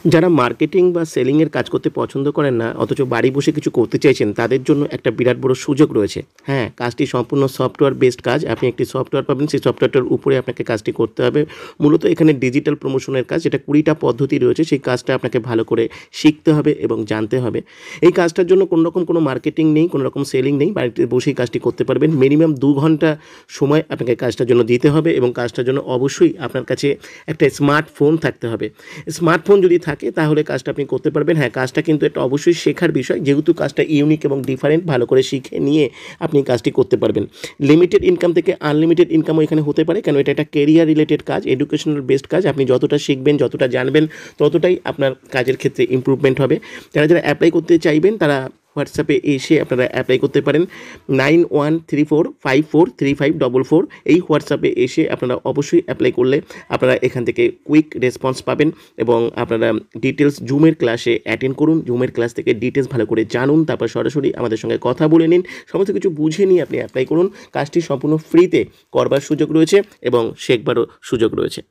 যারা মার্কেটিং বা সেলিংয়ের কাজ করতে পছন্দ করেন না অথচ বাড়ি বসে কিছু করতে চাইছেন তাদের জন্য একটা বিরাট বড় সুযোগ রয়েছে। হ্যাঁ, কাজটি সম্পূর্ণ সফটওয়্যার বেসড কাজ। আপনি একটি সফটওয়্যার পাবেন, সেই সফটওয়্যারটার উপরে আপনাকে কাজটি করতে হবে। মূলত এখানে ডিজিটাল প্রমোশনের কাজ, যেটা ২০টা পদ্ধতি রয়েছে, সেই কাজটা আপনাকে ভালো করে শিখতে হবে এবং জানতে হবে। এই কাজটার জন্য কোনো মার্কেটিং নেই, কোনো রকম সেলিং নেই, বাড়িতে বসেই কাজটি করতে পারবেন। মিনিমাম ২ ঘন্টা সময় আপনাকে কাজটার জন্য দিতে হবে এবং কাজটার জন্য অবশ্যই আপনার কাছে একটা স্মার্টফোন থাকতে হবে। স্মার্টফোন যদি থাকে তাহলে কাজটা আপনি করতে পারবেন। হ্যাঁ, কাজটা কিন্তু একটা অবশ্যই শেখার বিষয়, যেহেতু কাজটা ইউনিক এবং ডিফারেন্ট, ভালো করে শিখে নিয়ে আপনি কাজটি করতে পারবেন। লিমিটেড ইনকাম থেকে আনলিমিটেড ইনকামও এখানে হতে পারে, কেন এটা একটা কেরিয়ার রিলেটেড কাজ, এডুকেশনাল বেসড কাজ। আপনি যতটা শিখবেন, যতটা জানবেন, ততটাই আপনার কাজের ক্ষেত্রে ইমপ্রুভমেন্ট হবে। যারা অ্যাপ্লাই করতে চাইবেন তারা হোয়াটসঅ্যাপে এসে আপনারা অ্যাপ্লাই করতে পারেন। 9134543544 এই হোয়াটসঅ্যাপে এসে আপনারা অবশ্যই অ্যাপ্লাই করলে আপনারা এখান থেকে কুইক রেসপন্স পাবেন এবং আপনারা ডিটেলস জুমের ক্লাসে অ্যাটেন্ড করুন। জুমের ক্লাস থেকে ডিটেলস ভালো করে জানুন, তারপর সরাসরি আমাদের সঙ্গে কথা বলে নিন। সমস্ত কিছু বুঝে নিয়ে আপনি অ্যাপ্লাই করুন। কাজটি সম্পূর্ণ ফ্রিতে করবার সুযোগ রয়েছে এবং শেখবারও সুযোগ রয়েছে।